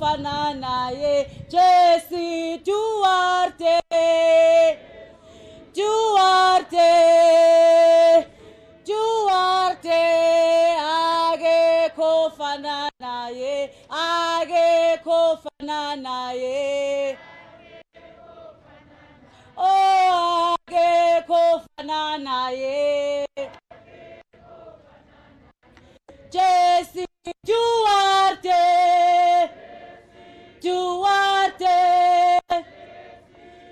kofana naye Jessie Duarte, Duarte, Duarte, age kofana naye, age kofana naye. Oh, age kofana naye. Jessie Duarte, Duarte,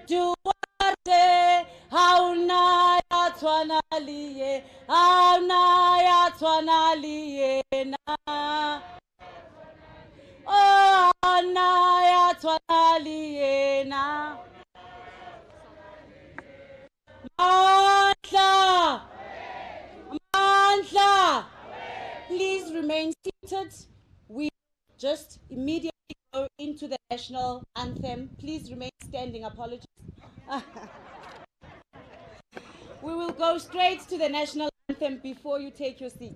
Duarte, hauna ya twanaliye, hauna ya twanaliye na. Oh, hauna ya twanaliye na. Mandla, Mandla. Please remain seated. We just immediately go into the national anthem. Please remain standing. Apologies. We will go straight to the national anthem before you take your seat.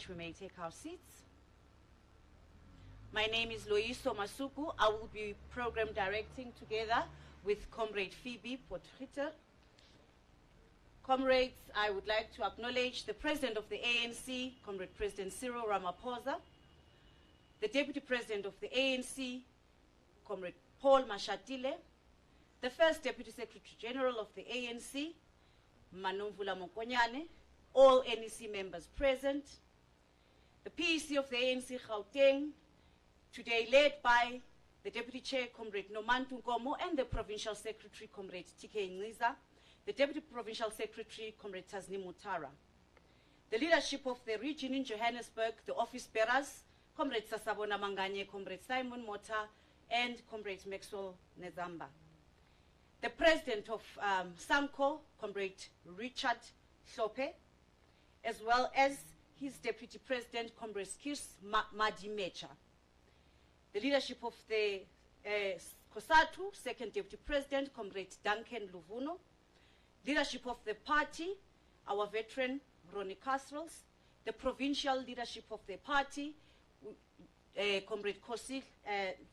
We may take our seats. My name is Loyiso Masuku. I will be program directing together with Comrade Phoebe Potgieter. Comrades, I would like to acknowledge the President of the ANC, Comrade President Cyril Ramaphosa, the Deputy President of the ANC, Comrade Paul Mashatile, the First Deputy Secretary General of the ANC, Manomvula Mokonyane, all NEC members present, the PEC of the ANC Gauteng, today led by the Deputy Chair, Comrade Nomantu Ngomo, and the Provincial Secretary, Comrade TK Ngiza, the Deputy Provincial Secretary, Comrade Tazni Mutara. The leadership of the region in Johannesburg, the office bearers, Comrade Sasabona Manganye, Comrade Simon Mota, and Comrade Maxwell Nezamba. The President of SAMCO, Comrade Richard Hlope, as well as his Deputy President, Comrade Kirs Madimecha. The leadership of the COSATU, Second Deputy President, Comrade Duncan Luvuno. Leadership of the party, our veteran, Ronnie Casrels. The provincial leadership of the party, Comrade Kosi,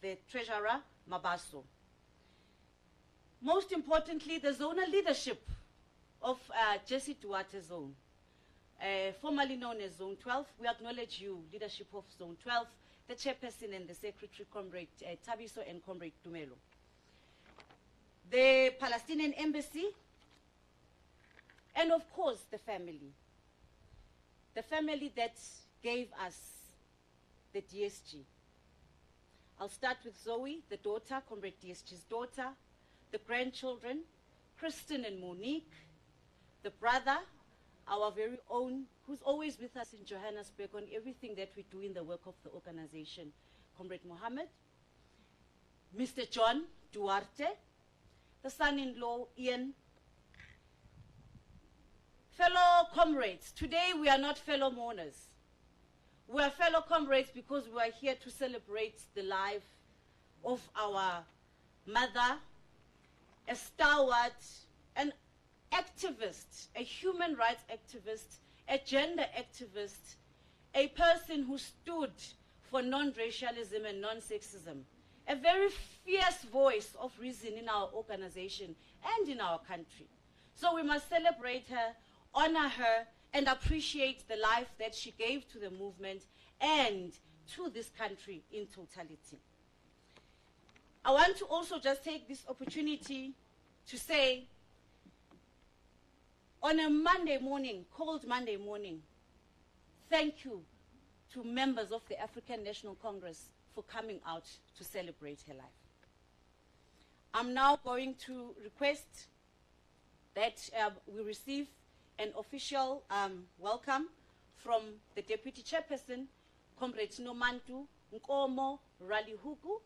the Treasurer, Mabaso. Most importantly, the zonal leadership of Jessie Duarte Zone. Formerly known as Zone 12, we acknowledge you, leadership of Zone 12, the chairperson and the secretary, Comrade Tabiso and Comrade Dumelo. The Palestinian Embassy, and of course the family. The family that gave us the DSG. I'll start with Zoe, the daughter, Comrade DSG's daughter, the grandchildren, Kristen and Monique, the brother, our very own, who's always with us in Johannesburg on everything that we do in the work of the organization, Comrade Mohammed, Mr. John Duarte, the son-in-law Ian. Fellow comrades, today we are not fellow mourners. We are fellow comrades because we are here to celebrate the life of our mother, a stalwart, an activist, a human rights activist, a gender activist, a person who stood for non-racialism and non-sexism, a very fierce voice of reason in our organization and in our country. So we must celebrate her, honor her, and appreciate the life that she gave to the movement and to this country in totality. I want to also just take this opportunity to say, on a Monday morning, cold Monday morning, thank you to members of the African National Congress for coming out to celebrate her life. I'm now going to request that we receive an official welcome from the Deputy Chairperson, Comrade Nomantu Nkomo Ralihuku.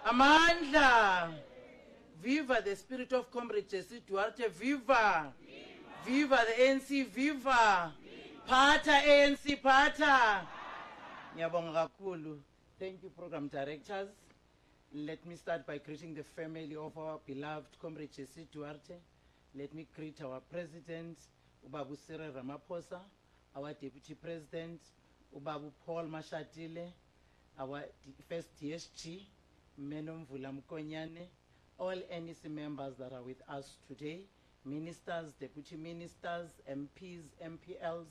Amandla, viva the spirit of Comrade Jessie Duarte, viva! Viva the ANC, viva! Pata ANC, pata! Ngiyabonga kakhulu. Thank you, program directors. Let me start by greeting the family of our beloved Comrade Jessie Duarte. Let me greet our president, Ubabu Cyril Ramaphosa, our deputy president, Ubabu Paul Mashatile, our first DSG, Menom Vulamkonyane, all NEC members that are with us today, ministers, deputy ministers, MPs, MPLs,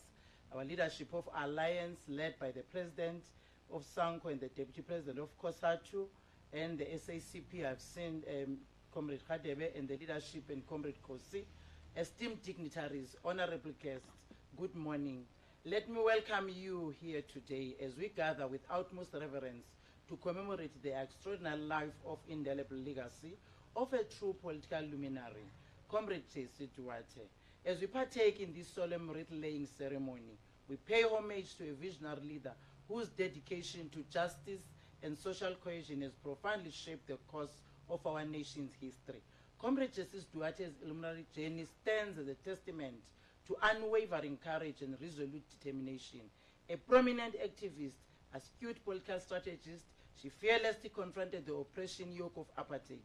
our leadership of Alliance led by the president of SANCO and the deputy president of COSATU, and the SACP. I've seen Comrade Khadebe and the leadership and Comrade Kosi. Esteemed dignitaries, honorable guests, good morning. Let me welcome you here today as we gather with utmost reverence to commemorate the extraordinary life of indelible legacy of a true political luminary, Comrade Jessie Duarte. As we partake in this solemn wreath-laying ceremony, we pay homage to a visionary leader whose dedication to justice and social cohesion has profoundly shaped the course of our nation's history. Comrade Jessie Duarte's illuminary journey stands as a testament to unwavering courage and resolute determination. A prominent activist, astute political strategist, she fearlessly confronted the oppression yoke of apartheid,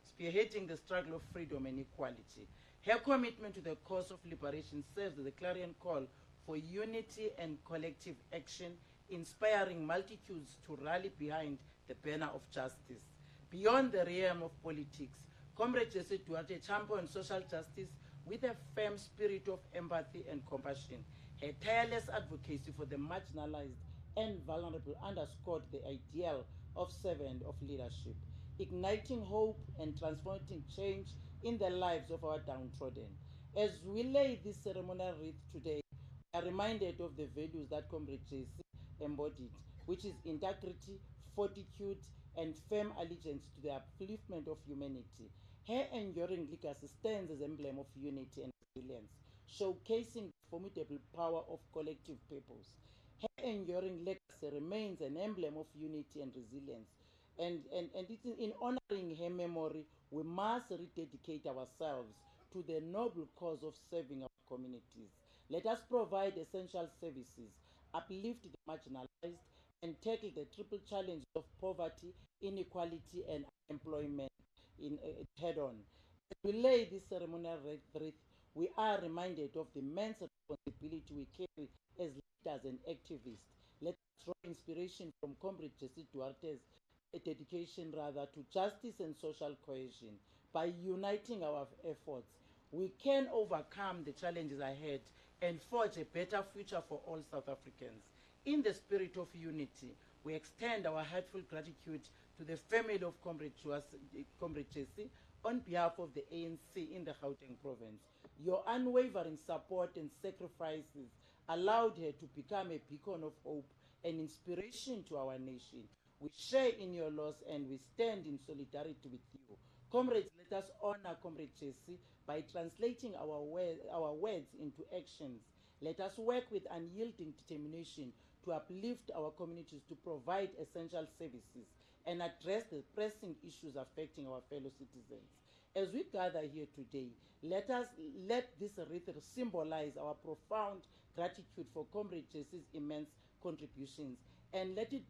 spearheading the struggle of freedom and equality. Her commitment to the cause of liberation serves as a clarion call for unity and collective action, inspiring multitudes to rally behind the banner of justice. Beyond the realm of politics, Comrade Jessie Duarte championed social justice with a firm spirit of empathy and compassion. Her tireless advocacy for the marginalized and vulnerable underscored the ideal of servant of leadership, igniting hope and transforming change in the lives of our downtrodden. As we lay this ceremonial wreath today, we are reminded of the values that Comrade Jessie embodied, which is integrity, fortitude, and firm allegiance to the upliftment of humanity. Her enduring legacy stands as an emblem of unity and resilience, showcasing the formidable power of collective purpose. Her enduring legacy remains an emblem of unity and resilience. And it's in honoring her memory, we must rededicate ourselves to the noble cause of serving our communities. Let us provide essential services, uplift the marginalized, and tackle the triple challenge of poverty, inequality, and unemployment head-on. As we lay this ceremonial wreath, we are reminded of the immense responsibility we carry as leaders and activists. Let us draw inspiration from Comrade Jessie Duarte's a dedication rather to justice and social cohesion. By uniting our efforts, we can overcome the challenges ahead and forge a better future for all South Africans. In the spirit of unity, we extend our heartfelt gratitude to the family of Comrade Jessie on behalf of the ANC in the Gauteng province. Your unwavering support and sacrifices allowed her to become a beacon of hope and inspiration to our nation. We share in your loss and we stand in solidarity with you. Comrades, let us honor Comrade Jessie by translating our words into actions. Let us work with unyielding determination to uplift our communities, to provide essential services and address the pressing issues affecting our fellow citizens. As we gather here today, let this wreath symbolize our profound gratitude for Comrade Jessie's immense contributions, and let it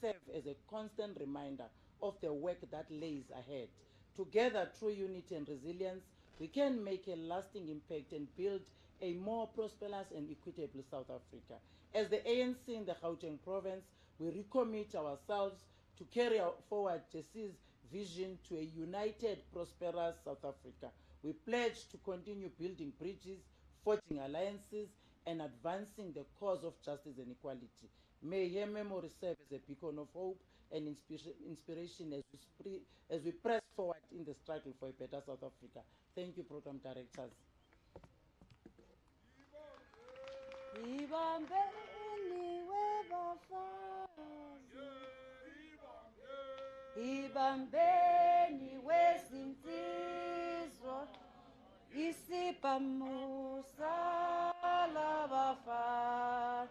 serve as a constant reminder of the work that lays ahead. Together, through unity and resilience, we can make a lasting impact and build a more prosperous and equitable South Africa. As the ANC in the Gauteng province, we recommit ourselves to carry forward Jessie's vision to a united, prosperous South Africa. We pledge to continue building bridges, forging alliances, and advancing the cause of justice and equality. May her memory serve as a beacon of hope and inspiration as we press forward in the struggle for a better South Africa. Thank you, program directors. Ibambeni wezinsizwa isipamusa labafana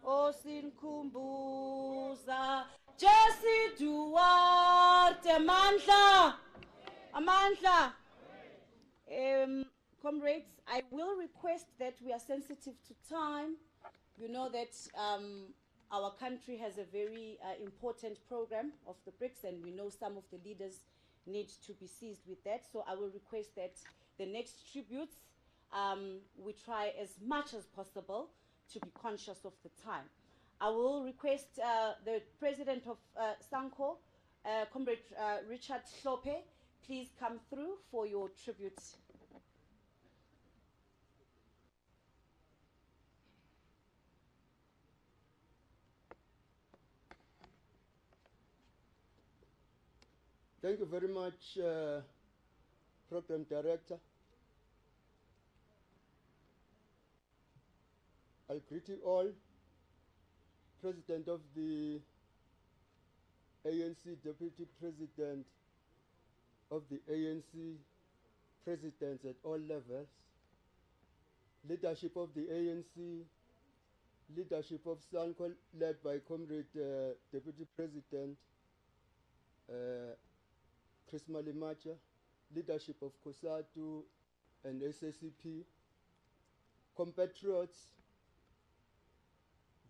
osinkhumbuza Jessie Duarte Amandla. Comrades, I will request that we are sensitive to time. You know that our country has a very important program of the BRICS, and we know some of the leaders need to be seized with that. So I will request that the next tributes, we try as much as possible to be conscious of the time. I will request the president of SANCO, Comrade Richard Hlope, please come through for your tribute. Thank you very much, Program Director. I'll greet you all. President of the ANC, Deputy President of the ANC, Presidents at all levels, leadership of the ANC, leadership of SANCO led by Comrade Deputy President Chris Malimacha, leadership of COSATU and SACP, compatriots,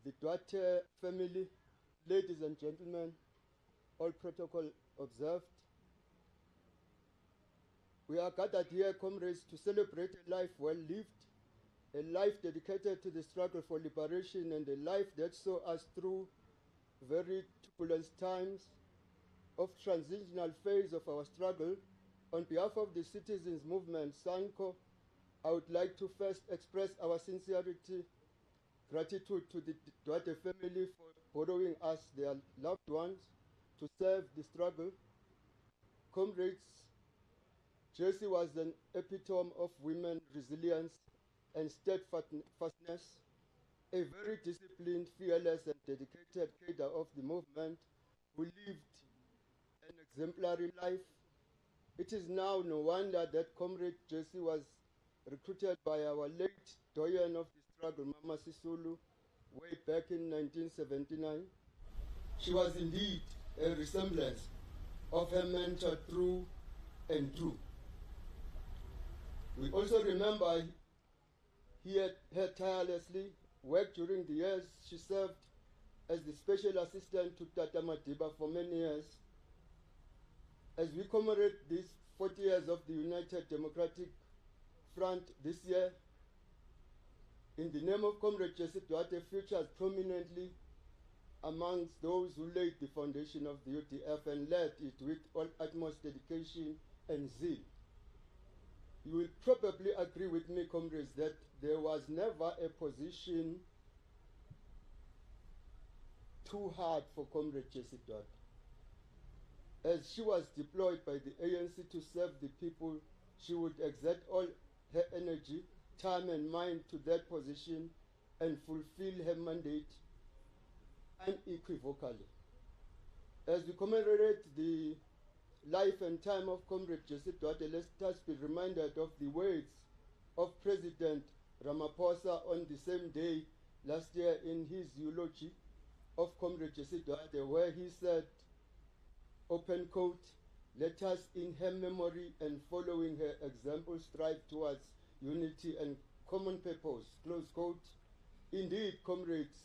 the Duarte family, ladies and gentlemen, all protocol observed. We are gathered here, comrades, to celebrate a life well lived, a life dedicated to the struggle for liberation, and a life that saw us through very turbulent times of transitional phase of our struggle. On behalf of the citizens movement, SANCO, I would like to first express our sincerity, gratitude to the Duarte family for borrowing us their loved ones to serve the struggle. Comrades, Jessie was an epitome of women resilience and steadfastness, a very disciplined, fearless, and dedicated cadre of the movement who lived an exemplary life. It is now no wonder that Comrade Jessie was recruited by our late doyen of the struggle, Mama Sisulu, way back in 1979. She was indeed a resemblance of her mentor through and through. We also remember he had tirelessly worked during the years she served as the special assistant to Tata Madiba for many years. As we commemorate these 40 years of the United Democratic Front this year, in the name of Comrade Jessie Duarte features prominently amongst those who laid the foundation of the UDF and led it with all utmost dedication and zeal. You will probably agree with me, comrades, that there was never a position too hard for Comrade Jessie Duarte. As she was deployed by the ANC to serve the people, she would exert all her energy, time and mind to that position and fulfill her mandate unequivocally. As we commemorate the life and time of Comrade Jessie Duarte, let us be reminded of the words of President Ramaphosa on the same day last year in his eulogy of Comrade Jessie Duarte, where he said, open quote, "Let us in her memory and following her example strive towards unity and common purpose," close quote. Indeed, comrades,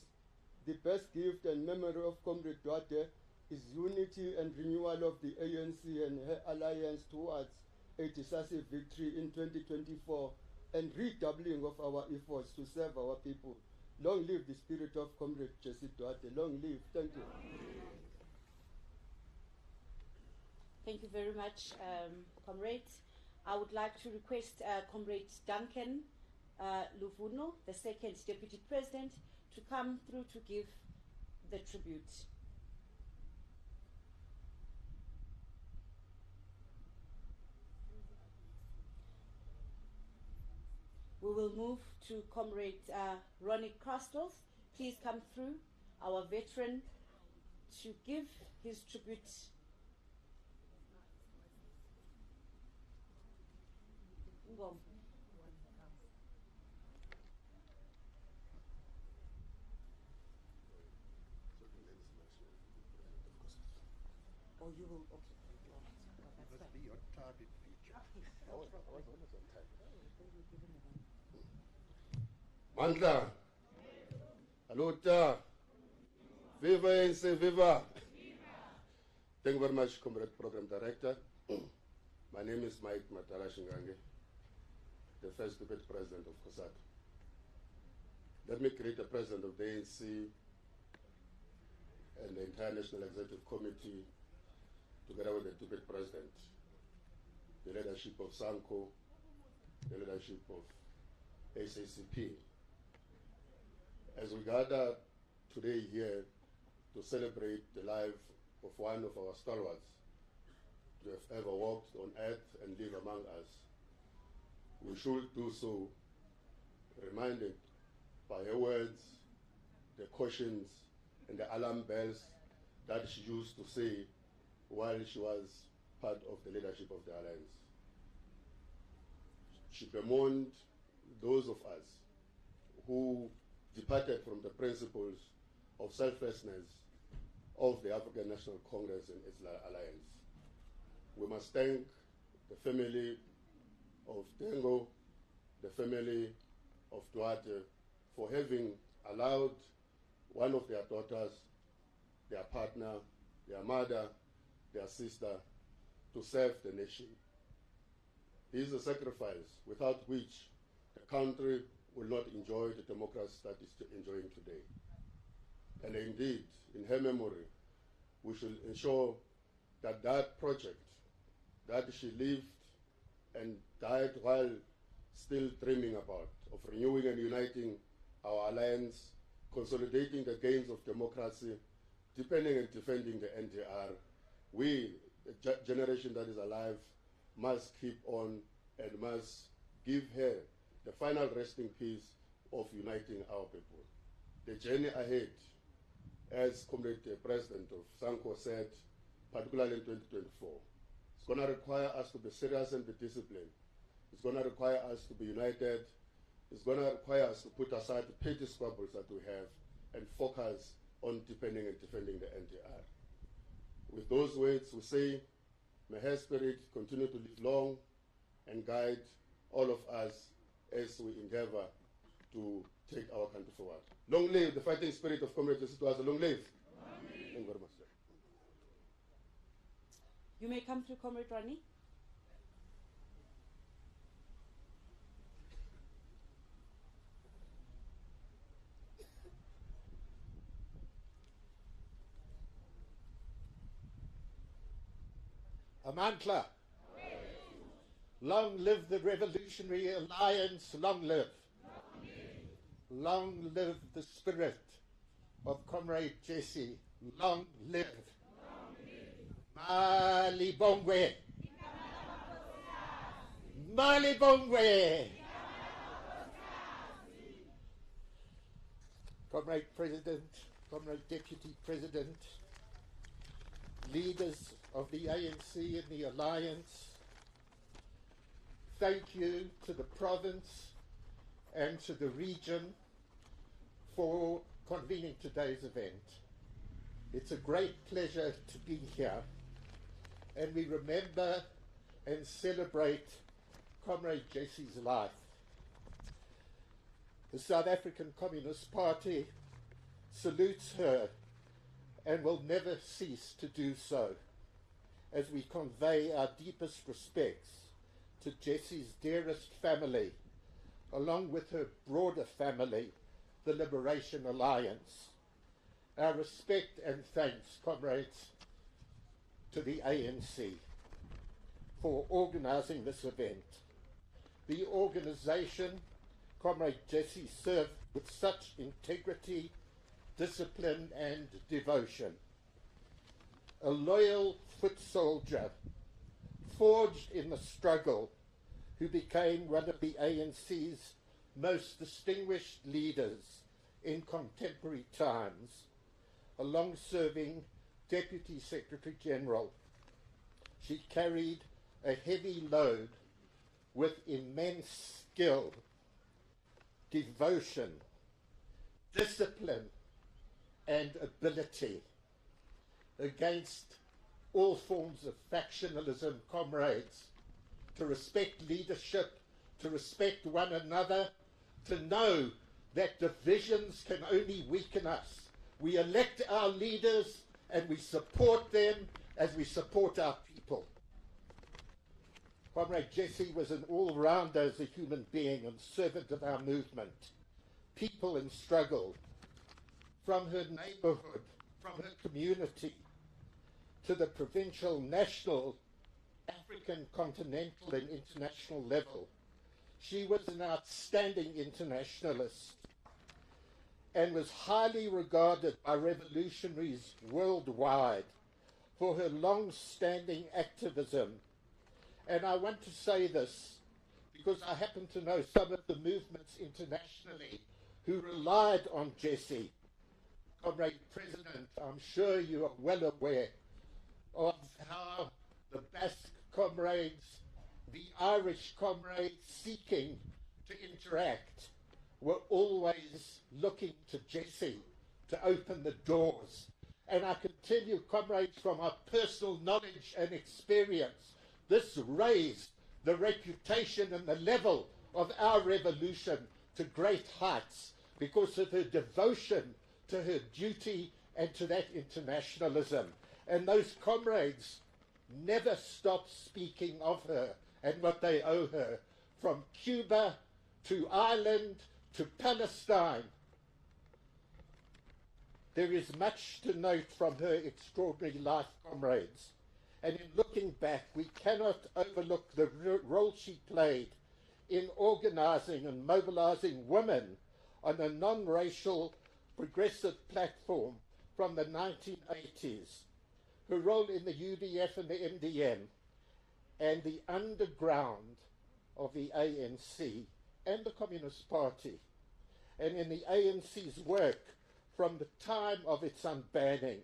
the best gift and memory of Comrade Duarte is unity and renewal of the ANC and her alliance towards a decisive victory in 2024 and redoubling of our efforts to serve our people. Long live the spirit of Comrade Jessie Duarte. Long live. Thank you. Thank you very much, Comrade. I would like to request Comrade Duncan Luvuno, the second Deputy President, to come through to give the tribute. We will move to Comrade Ronnie Crostles. Please come through, our veteran, to give his tribute. Go. Oh, you will, okay. Must be your target feature. I was almost on time. Mandla. Aluta. Viva ANC, viva. Thank you very much, Comrade Program Director. My name is Mike Matala Shingange, the first Deputy President of COSATU. Let me greet the President of the ANC and the entire National Executive Committee, together with the Deputy President, the leadership of SANCO, the leadership of SACP. As we gather today here to celebrate the life of one of our stalwarts to have ever walked on earth and live among us, we should do so reminded by her words, the cautions and the alarm bells that she used to say while she was part of the leadership of the Alliance. She bemoaned those of us who departed from the principles of selflessness of the African National Congress and its alliance. We must thank the family of Tengo, the family of Duarte, for having allowed one of their daughters, their partner, their mother, their sister, to serve the nation. This is a sacrifice without which the country will not enjoy the democracy that it's enjoying today. And indeed, in her memory, we should ensure that that project that she lived and died while still dreaming about, of renewing and uniting our alliance, consolidating the gains of democracy, deepening and defending the NDR, we, the generation that is alive, must keep on and must give her the final resting peace of uniting our people. The journey ahead, as Comrade President of SANCO said, particularly in 2024, it's going to require us to be serious and be disciplined. It's going to require us to be united. It's going to require us to put aside the petty squabbles that we have and focus on deepening and defending the NDR. With those words, we say, may her spirit continue to live long and guide all of us as we endeavor to take our country forward. Long live the fighting spirit of Comrade Jessie Duarte. Long live. Thank you very much, sir. You may come through, Comrade Rani. Amantla. Long live the Revolutionary Alliance, long live. Long live the spirit of Comrade Jessie, long live. Mali Bongwe. Mali Bongwe. Comrade President, Comrade Deputy President, leaders of the ANC and the Alliance, thank you to the province and to the region for convening today's event. It's a great pleasure to be here, and we remember and celebrate Comrade Jessie's life. The South African Communist Party salutes her and will never cease to do so as we convey our deepest respects to Jessie's dearest family, along with her broader family, the Liberation Alliance. Our respect and thanks, comrades, to the ANC for organizing this event. The organization, Comrade Jessie, served with such integrity, discipline and devotion. A loyal foot soldier, forged in the struggle, who became one of the ANC's most distinguished leaders in contemporary times, a long-serving Deputy Secretary General. She carried a heavy load with immense skill, devotion, discipline, and ability against all forms of factionalism, comrades, to respect leadership, to respect one another, to know that divisions can only weaken us. We elect our leaders and we support them as we support our people. Comrade Jessie was an all-rounder as a human being and servant of our movement. People in struggle, from her neighborhood, from her community, to the provincial, national, African, continental and international level. She was an outstanding internationalist and was highly regarded by revolutionaries worldwide for her long-standing activism. And I want to say this because I happen to know some of the movements internationally who relied on Jessie. Comrade President, I'm sure you are well aware of how the Basque comrades, the Irish comrades seeking to interact were always looking to Jessie to open the doors. And I can tell you, comrades, from our personal knowledge and experience, this raised the reputation and the level of our revolution to great heights because of her devotion to her duty and to that internationalism. And those comrades never stopped speaking of her and what they owe her, from Cuba to Ireland to Palestine. There is much to note from her extraordinary life, comrades. And in looking back, we cannot overlook the role she played in organizing and mobilizing women on a non-racial progressive platform from the 1980s. Her role in the UDF and the MDM and the underground of the ANC and the Communist Party, and in the ANC's work from the time of its unbanning.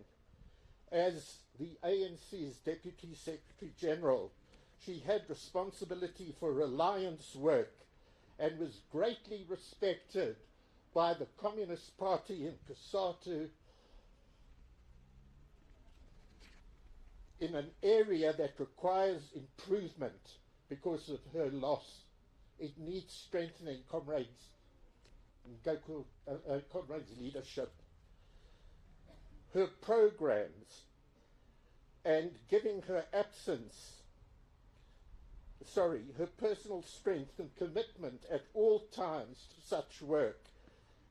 As the ANC's Deputy Secretary General, she had responsibility for alliance work and was greatly respected by the Communist Party in COSATU in an area that requires improvement because of her loss. It needs strengthening, comrades' leadership. Her programs and giving her her personal strength and commitment at all times to such work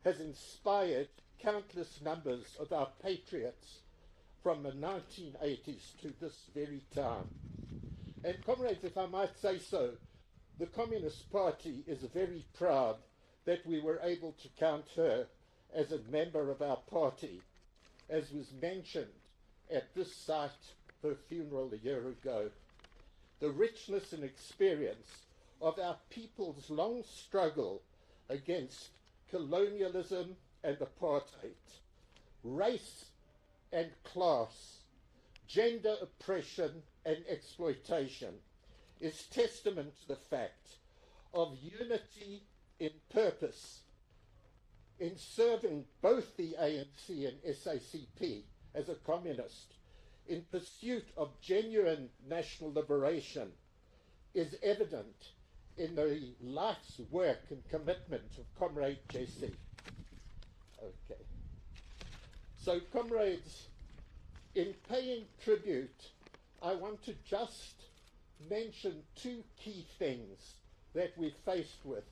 has inspired countless numbers of our patriots from the 1980s to this very time. And comrades, if I might say so, the Communist Party is very proud that we were able to count her as a member of our party, as was mentioned at this site, her funeral a year ago. The richness and experience of our people's long struggle against colonialism and apartheid, race and class, gender oppression and exploitation is testament to the fact of unity in purpose in serving both the ANC and SACP as a communist in pursuit of genuine national liberation is evident in the life's work and commitment of Comrade Jessie. Okay. So, comrades, in paying tribute, I want to just mention two key things that we're faced with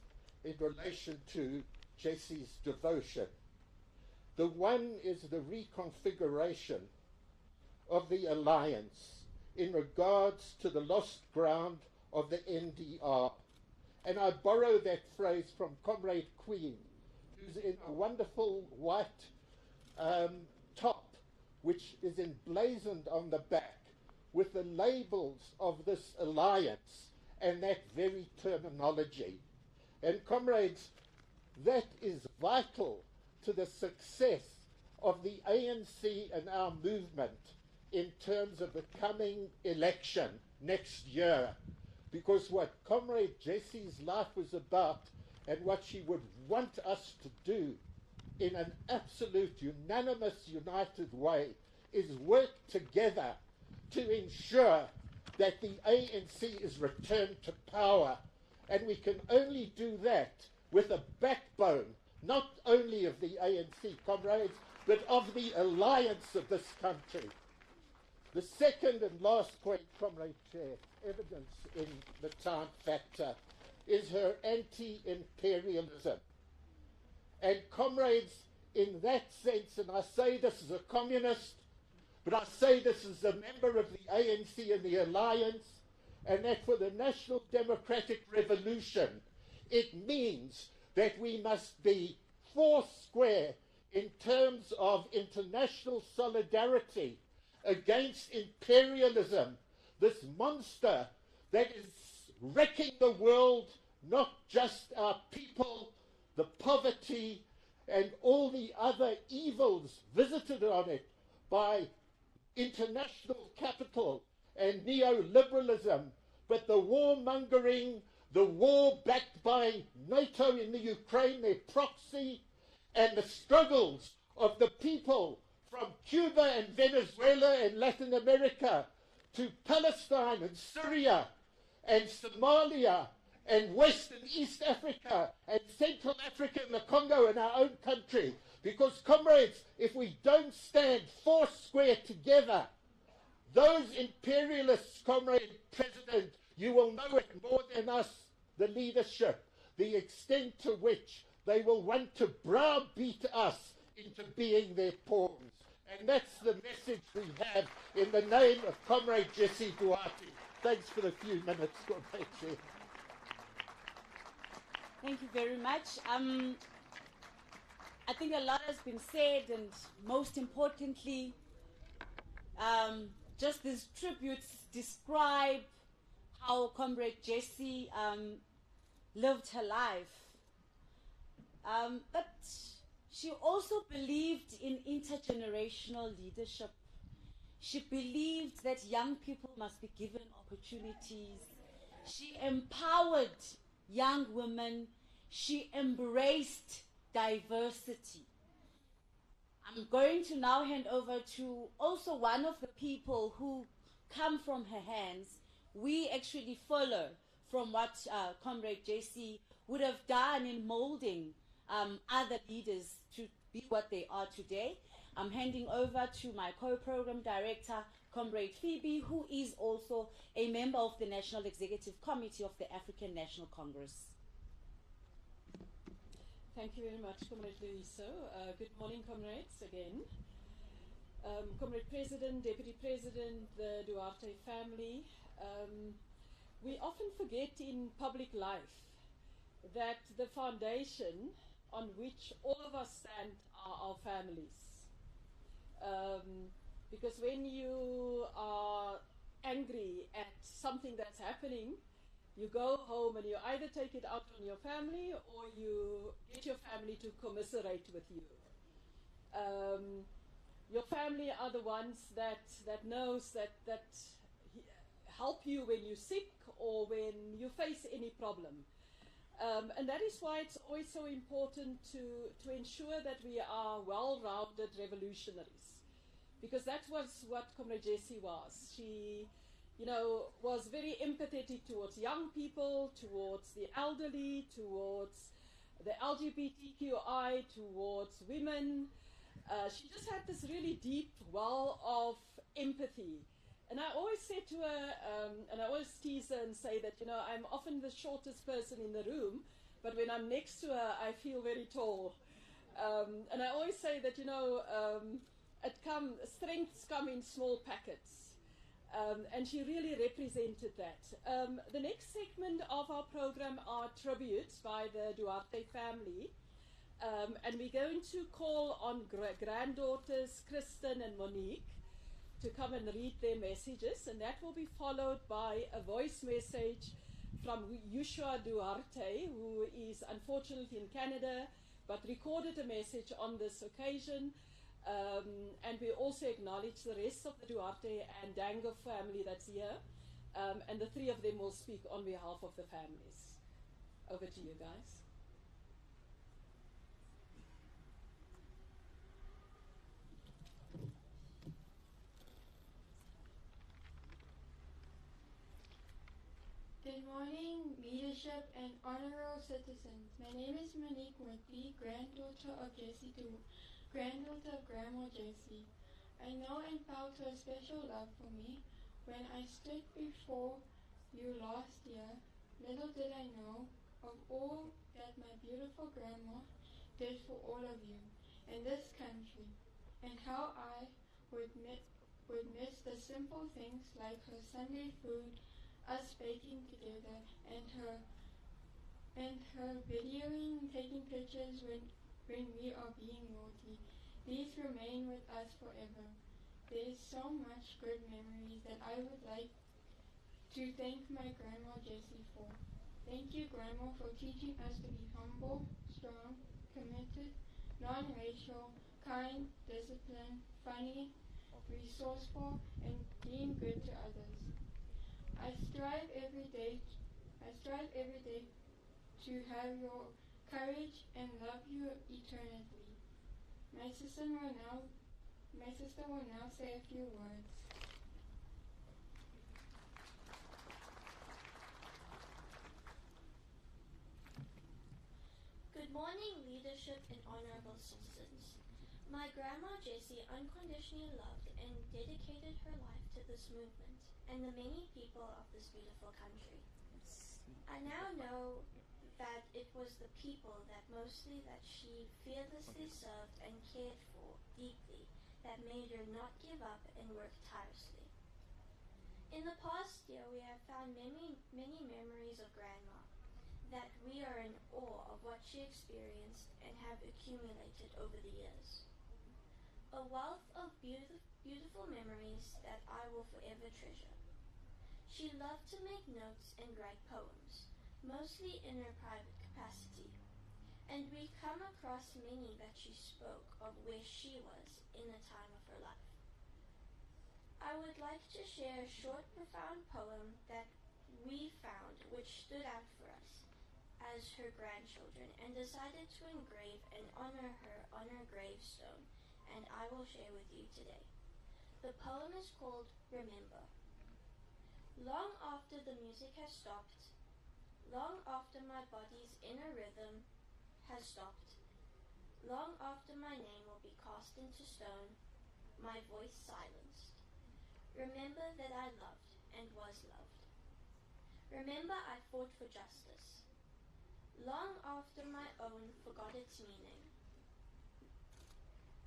in relation to Jessie's devotion. The one is the reconfiguration of the alliance in regards to the lost ground of the NDR. And I borrow that phrase from Comrade Queen, who's in a wonderful white top, which is emblazoned on the back with the labels of this alliance and that very terminology. And comrades, that is vital to the success of the ANC and our movement in terms of the coming election next year. Because what Comrade Jessie's life was about and what she would want us to do in an absolute, unanimous, united way is work together to ensure that the ANC is returned to power. And we can only do that with a backbone, not only of the ANC, comrades, but of the alliance of this country. The second and last point, Comrade Chair, evidence in the time factor, is her anti-imperialism. And comrades, in that sense, and I say this as a communist, but I say this as a member of the ANC and the alliance, and that for the National Democratic Revolution, it means that we must be foursquare in terms of international solidarity against imperialism, this monster that is wrecking the world, not just our people, the poverty and all the other evils visited on it by international capital and neoliberalism, but the warmongering, the war backed by NATO in the Ukraine, their proxy, and the struggles of the people from Cuba and Venezuela and Latin America to Palestine and Syria and Somalia and West and East Africa and Central Africa and the Congo and our own country. Because, comrades, if we don't stand foursquare together, those imperialists, Comrade President, you will know it more than us, the leadership, the extent to which they will want to browbeat us into being their pawns. And that's the message we have in the name of Comrade Jessie Duarte. Thanks for the few minutes, Comrade Chair. Thank you very much. I think a lot has been said, and most importantly, just these tributes describe how Comrade Jessie lived her life. But she also believed in intergenerational leadership. She believed that young people must be given opportunities. She empowered young women. She embraced diversity. I'm going to now hand over to also one of the people who come from her hands. We actually follow from what Comrade Jessie would have done in molding other leaders to be what they are today. I'm handing over to my co-program director, Comrade Phoebe, who is also a member of the National Executive Committee of the African National Congress. Thank you very much, Comrade Luiso. Good morning, comrades, again. Comrade President, Deputy President, the Duarte family, We often forget in public life that the foundation on which all of us stand are our families. Because when you are angry at something that's happening, you go home and you either take it out on your family or you get your family to commiserate with you. Your family are the ones that knows that help you when you're sick or when you face any problem. And that is why it's always so important to ensure that we are well-rounded revolutionaries. Because that was what Comrade Jessie was. She, was very empathetic towards young people, towards the elderly, towards the LGBTQI, towards women. She just had this really deep well of empathy. And I always said to her, and I always tease her and say that, I'm often the shortest person in the room, but when I'm next to her, I feel very tall. And I always say that, strengths come in small packets. And she really represented that. The next segment of our program are tributes by the Duarte family. And we're going to call on granddaughters Kristen and Monique to come and read their messages, and that will be followed by a voice message from Yushua Duarte, who is unfortunately in Canada, but recorded a message on this occasion. And we also acknowledge the rest of the Duarte and Dango family that's here, and the three of them will speak on behalf of the families. Over to you guys. Good morning, leadership and honorable citizens. My name is Monique Whitley, granddaughter of Jessie, granddaughter of Grandma Jessie. I know and felt her special love for me. When I stood before you last year, little did I know of all that my beautiful grandma did for all of you in this country, and how I would miss the simple things like her Sunday food, us baking together, and her videoing, taking pictures when we are being naughty. These remain with us forever. There is so much good memories that I would like to thank my Grandma Jessie for. Thank you, Grandma, for teaching us to be humble, strong, committed, non-racial, kind, disciplined, funny, resourceful, and being good to others. I strive every day to have your courage and love you eternally. My sister will now say a few words. Good morning, leadership and honorable citizens. My grandma Jessie unconditionally loved and dedicated her life to this movement and the many people of this beautiful country. I now know that it was the people that she fearlessly served and cared for deeply that made her not give up and work tirelessly. In the past year, we have found many memories of Grandma that we are in awe of what she experienced and have accumulated over the years. A wealth of beautiful memories that I will forever treasure. She loved to make notes and write poems, mostly in her private capacity, and we come across many that she spoke of where she was in the time of her life. I would like to share a short, profound poem that we found which stood out for us as her grandchildren and decided to engrave and honor her on her gravestone, and I will share with you today. The poem is called Remember. Long after the music has stopped, long after my body's inner rhythm has stopped, long after my name will be cast into stone, my voice silenced. Remember that I loved and was loved. Remember I fought for justice. Long after my own forgot its meaning.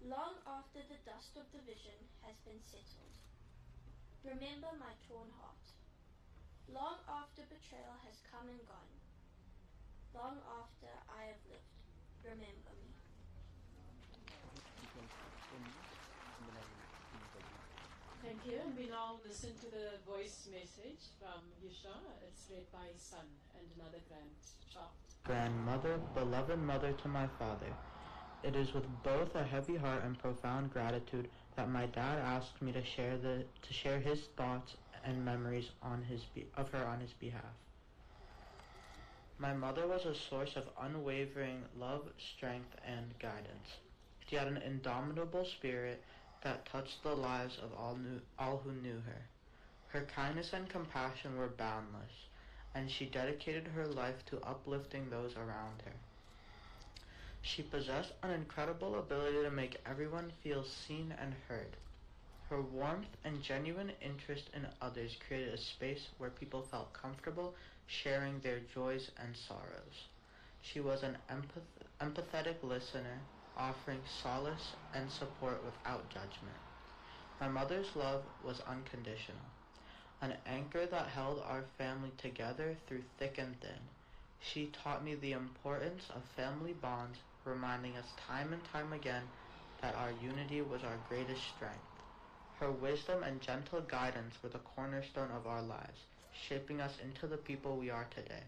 Long after the dust of division has been settled. Remember my torn heart. betrayal has come and gone. Long after I have lived, remember me. Thank you. And we now listen to the voice message from Yusha. It's read by his son and another grandchild. Grandmother, beloved mother to my father, it is with both a heavy heart and profound gratitude that my dad asked me to share his thoughts and memories of her on his behalf. My mother was a source of unwavering love, strength, and guidance. She had an indomitable spirit that touched the lives of all who knew her. Her kindness and compassion were boundless, and she dedicated her life to uplifting those around her. She possessed an incredible ability to make everyone feel seen and heard. Her warmth and genuine interest in others created a space where people felt comfortable sharing their joys and sorrows. She was an empathetic listener, offering solace and support without judgment. My mother's love was unconditional, an anchor that held our family together through thick and thin. She taught me the importance of family bonds, reminding us time and time again that our unity was our greatest strength. Her wisdom and gentle guidance were the cornerstone of our lives, shaping us into the people we are today.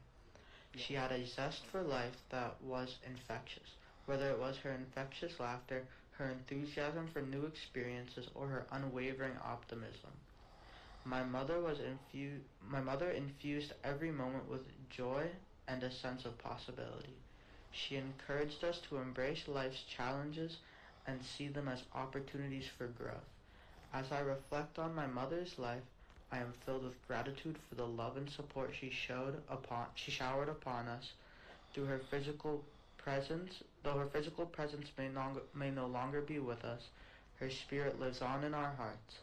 She had a zest for life that was infectious, whether it was her infectious laughter, her enthusiasm for new experiences, or her unwavering optimism. My mother infused every moment with joy and a sense of possibility. She encouraged us to embrace life's challenges and see them as opportunities for growth. As I reflect on my mother's life, I am filled with gratitude for the love and support she showered upon us through her physical presence. Though her physical presence may no longer be with us, her spirit lives on in our hearts.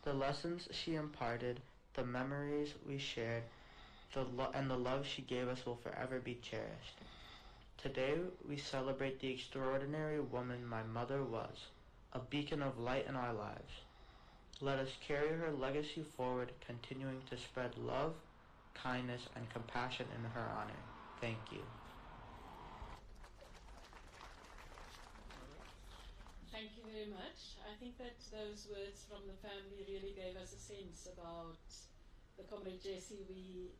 The lessons she imparted, the memories we shared, and the love she gave us will forever be cherished. Today we celebrate the extraordinary woman my mother was, a beacon of light in our lives. Let us carry her legacy forward, continuing to spread love, kindness, and compassion in her honor. Thank you. Thank you very much. I think that those words from the family really gave us a sense about the Comrade Jessie we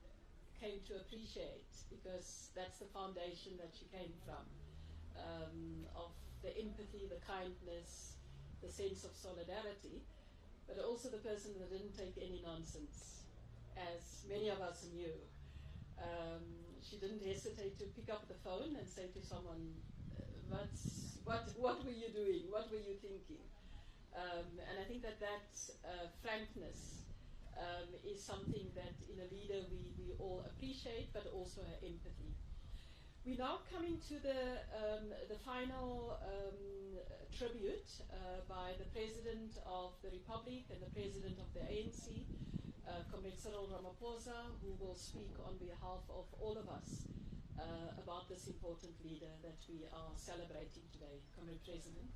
came to appreciate, because that's the foundation that she came from, of the empathy, the kindness, the sense of solidarity, but also the person that didn't take any nonsense, as many of us knew. She didn't hesitate to pick up the phone and say to someone, what were you doing? What were you thinking? And I think that frankness is something that in a leader we all appreciate, but also her empathy. We're now coming to the final tribute by the President of the Republic and the President of the ANC, Comrade Cyril Ramaphosa, who will speak on behalf of all of us about this important leader that we are celebrating today. Comrade President.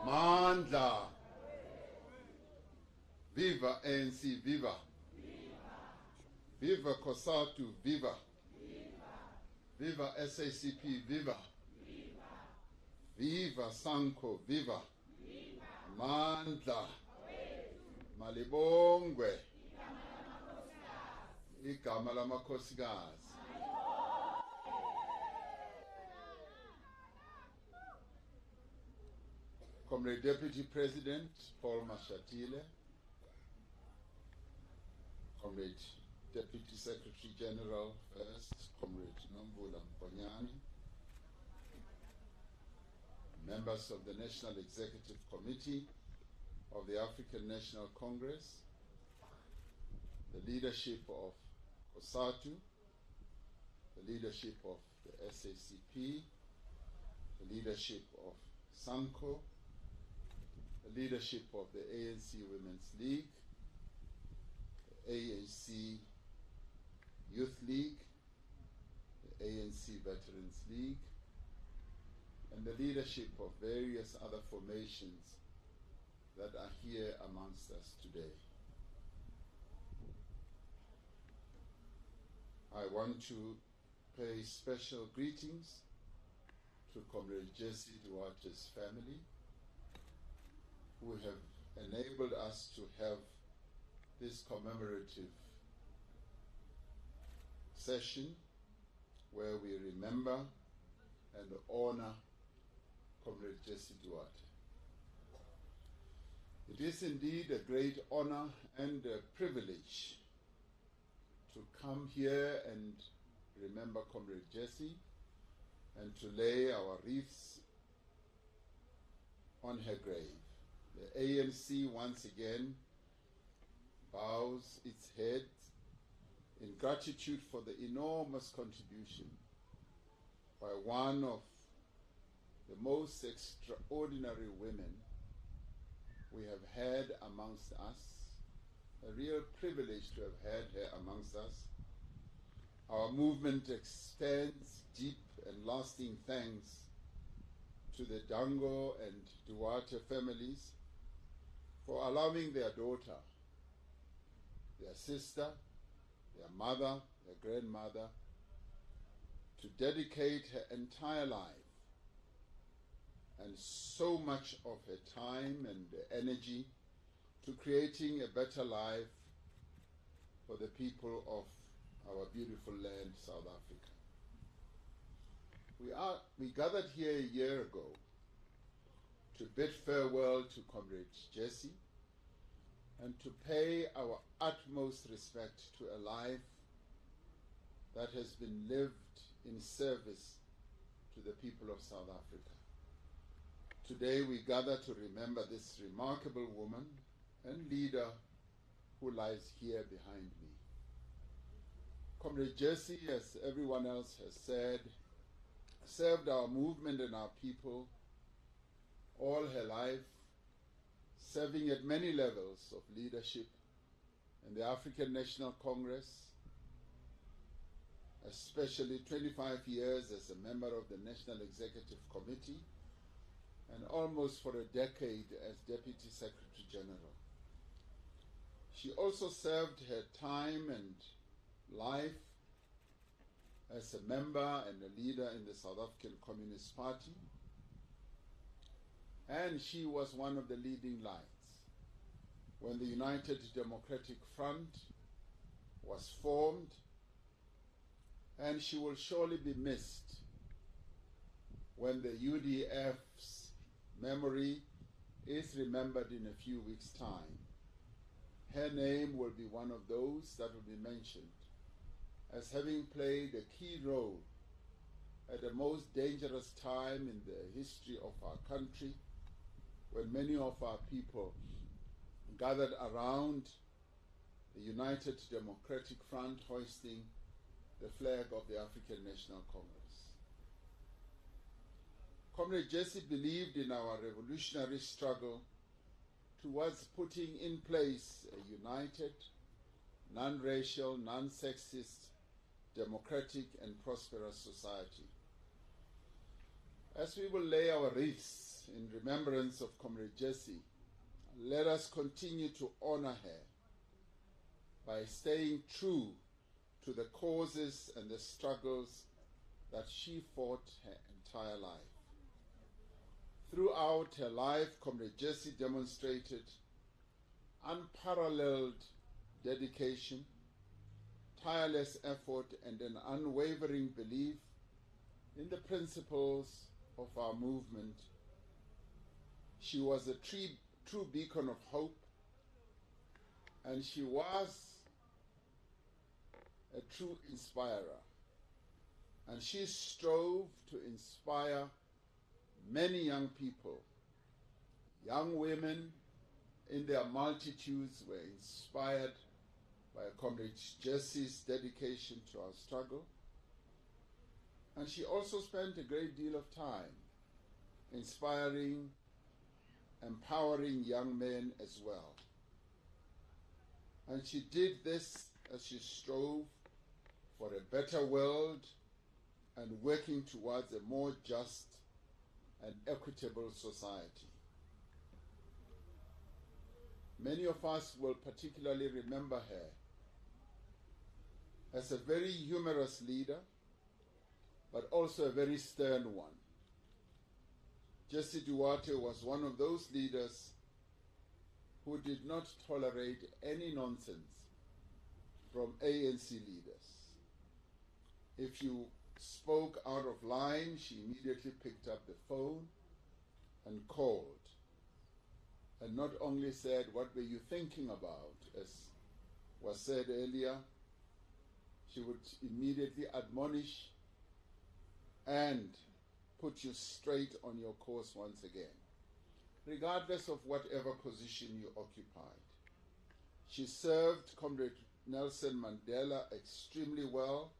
Mandla. Viva ANC, viva. Viva COSATU, viva. Viva SACP, viva. Viva SANCO, viva. Mandla. Malibongwe. Igama lamakhosikazi. Comrade Deputy President Paul Mashatile, Comrade Deputy Secretary General First, Comrade Nomvula Mponyani, members of the National Executive Committee of the African National Congress, the leadership of COSATU, the leadership of the SACP, the leadership of SANCO, the leadership of the ANC Women's League, the ANC Youth League, the ANC Veterans League, and the leadership of various other formations that are here amongst us today. I want to pay special greetings to Comrade Jessie Duarte's family, who have enabled us to have this commemorative session where we remember and honor Comrade Jessie Duarte. It is indeed a great honor and a privilege to come here and remember Comrade Jessie and to lay our wreaths on her grave. The ANC once again bows its head in gratitude for the enormous contribution by one of the most extraordinary women we have had amongst us. A real privilege to have had her amongst us. Our movement extends deep and lasting thanks to the Dango and Duarte families for allowing their daughter, their sister, their mother, their grandmother, to dedicate her entire life and so much of her time and energy to creating a better life for the people of our beautiful land, South Africa. We gathered here a year ago to bid farewell to Comrade Jessie and to pay our utmost respect to a life that has been lived in service to the people of South Africa. Today we gather to remember this remarkable woman and leader who lies here behind me. Comrade Jessie, as everyone else has said, served our movement and our people all her life, serving at many levels of leadership in the African National Congress, especially 25 years as a member of the National Executive Committee, and almost for a decade as Deputy Secretary General. She also served her time and life as a member and a leader in the South African Communist Party, and she was one of the leading lights when the United Democratic Front was formed, and she will surely be missed when the UDF's memory is remembered in a few weeks' time. Her name will be one of those that will be mentioned as having played a key role at the most dangerous time in the history of our country, when many of our people gathered around the United Democratic Front hoisting the flag of the African National Congress. Comrade Jessie believed in our revolutionary struggle towards putting in place a united, non-racial, non-sexist, democratic and prosperous society. As we will lay our wreaths in remembrance of Comrade Jessie, let us continue to honor her by staying true to the causes and the struggles that she fought her entire life. Throughout her life, Comrade Jessie demonstrated unparalleled dedication, tireless effort, and an unwavering belief in the principles of our movement. She was a true beacon of hope, and she was a true inspirer. And she strove to inspire many young people, young women in their multitudes, were inspired by Comrade Jessie's dedication to our struggle. And she also spent a great deal of time inspiring, empowering young men as well. And she did this as she strove for a better world and working towards a more just and equitable society. Many of us will particularly remember her as a very humorous leader, but also a very stern one. Jessie Duarte was one of those leaders who did not tolerate any nonsense from ANC leaders. If you spoke out of line, she immediately picked up the phone and called, and not only said, "What were you thinking about?" as was said earlier. She would immediately admonish and put you straight on your course once again, regardless of whatever position you occupied. She served Comrade Nelson Mandela extremely well,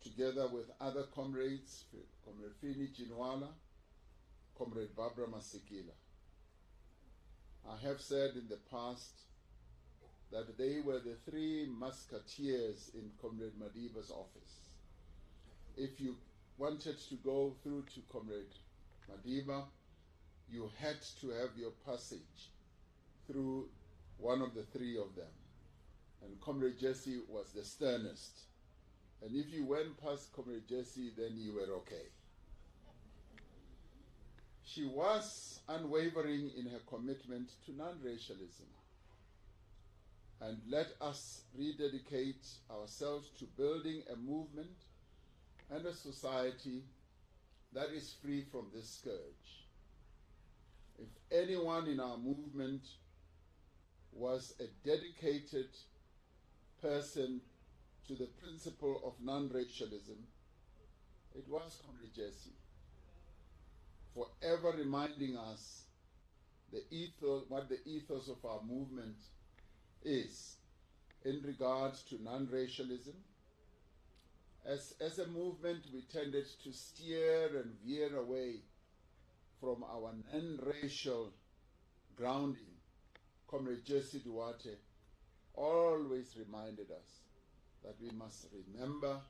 together with other comrades, Comrade Fini Jinwala, Comrade Barbara Masekela. I have said in the past that they were the three musketeers in Comrade Madiba's office. If you wanted to go through to Comrade Madiba, you had to have your passage through one of the three of them. And Comrade Jessie was the sternest. And if you went past Comrade Jessie, then you were okay. She was unwavering in her commitment to non-racialism. And let us rededicate ourselves to building a movement and a society that is free from this scourge. If anyone in our movement was a dedicated person to the principle of non-racialism, it was Comrade Jessie, forever reminding us what the ethos of our movement is in regards to non-racialism. As a movement, we tended to steer and veer away from our non-racial grounding. Comrade Jessie Duarte always reminded us that we must remember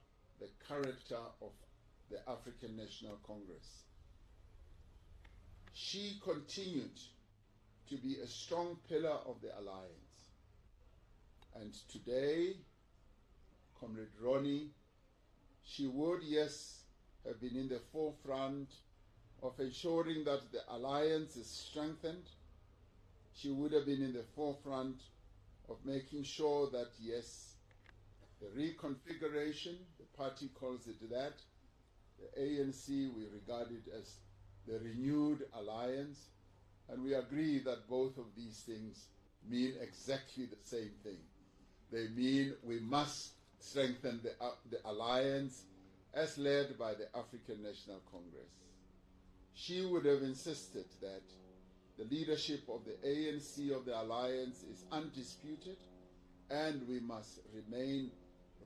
the character of the African National Congress. She continued to be a strong pillar of the alliance. And today, Comrade Ronnie, she would, yes, have been in the forefront of ensuring that the alliance is strengthened. She would have been in the forefront of making sure that, yes, the reconfiguration, the party calls it that, the ANC, we regard it as the renewed alliance, and we agree that both of these things mean exactly the same thing. They mean we must strengthen the alliance as led by the African National Congress. She would have insisted that the leadership of the ANC of the alliance is undisputed, and we must remain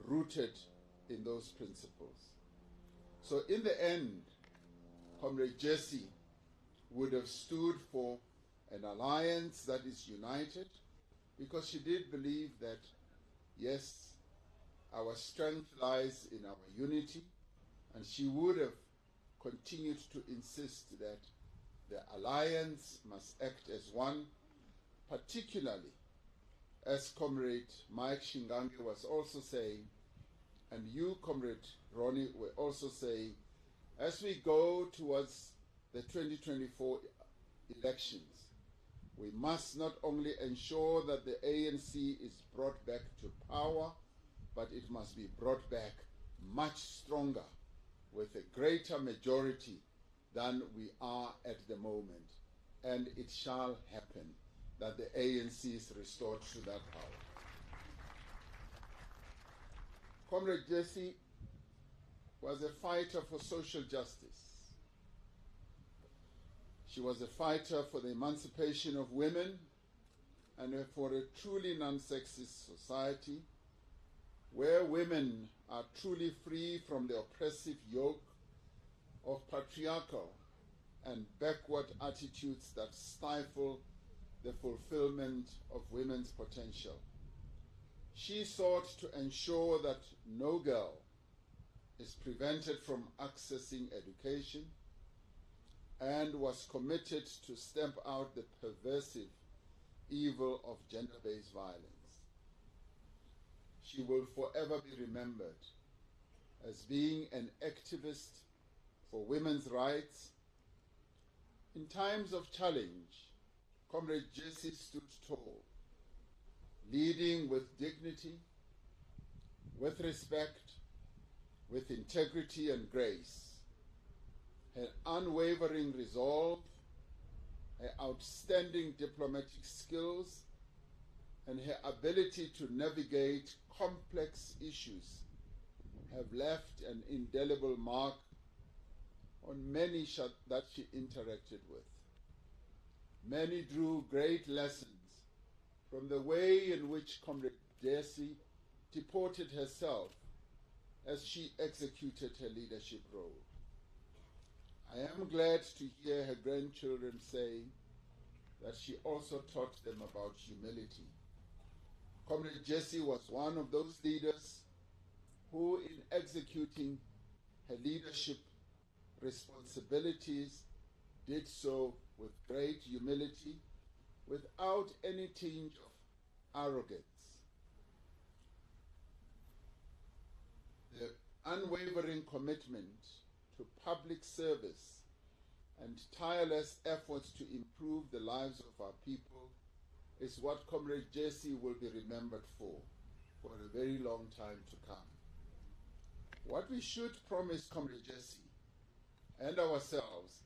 rooted in those principles. So in the end, Comrade Jessie would have stood for an alliance that is united, because she did believe that, yes, our strength lies in our unity, and she would have continued to insist that the alliance must act as one, particularly as Comrade Mike Shingange was also saying, and you, Comrade Ronnie, were also saying, as we go towards the 2024 elections, we must not only ensure that the ANC is brought back to power, but it must be brought back much stronger, with a greater majority than we are at the moment. And it shall happen that the ANC is restored to that power. Comrade Jessie was a fighter for social justice. She was a fighter for the emancipation of women and for a truly non-sexist society where women are truly free from the oppressive yoke of patriarchal and backward attitudes that stifle the fulfillment of women's potential. She sought to ensure that no girl is prevented from accessing education and was committed to stamp out the pervasive evil of gender-based violence. She will forever be remembered as being an activist for women's rights. In times of challenge, Comrade Jessie stood tall, leading with dignity, with respect, with integrity and grace. Her unwavering resolve, her outstanding diplomatic skills, and her ability to navigate complex issues have left an indelible mark on many that she interacted with. Many drew great lessons from the way in which Comrade Jessie deported herself as she executed her leadership role. I am glad to hear her grandchildren say that she also taught them about humility. Comrade Jessie was one of those leaders who, in executing her leadership responsibilities, did so with great humility, without any tinge of arrogance. The unwavering commitment to public service and tireless efforts to improve the lives of our people is what Comrade Jessie will be remembered for a very long time to come. What we should promise Comrade Jessie and ourselves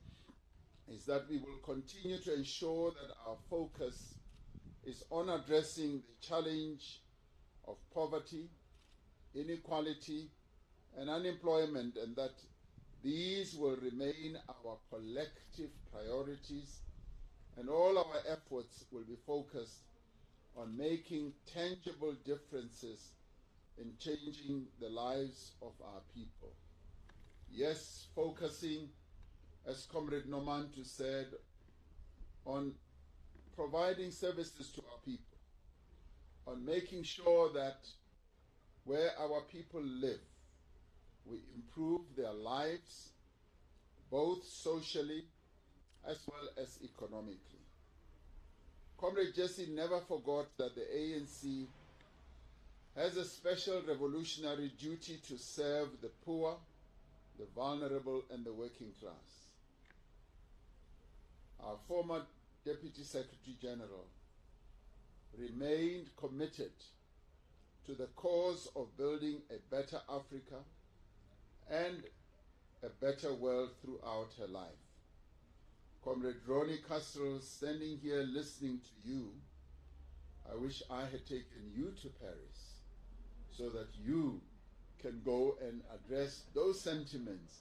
is that we will continue to ensure that our focus is on addressing the challenge of poverty, inequality, and unemployment, and that these will remain our collective priorities, and all our efforts will be focused on making tangible differences in changing the lives of our people. Yes, focusing, as Comrade Nomantu said, on providing services to our people, on making sure that where our people live, we improve their lives, both socially as well as economically. Comrade Jessie never forgot that the ANC has a special revolutionary duty to serve the poor, the vulnerable, and the working class. Our former Deputy Secretary General remained committed to the cause of building a better Africa and a better world throughout her life. Comrade Ronnie Castro, standing here listening to you, I wish I had taken you to Paris so that you can go and address those sentiments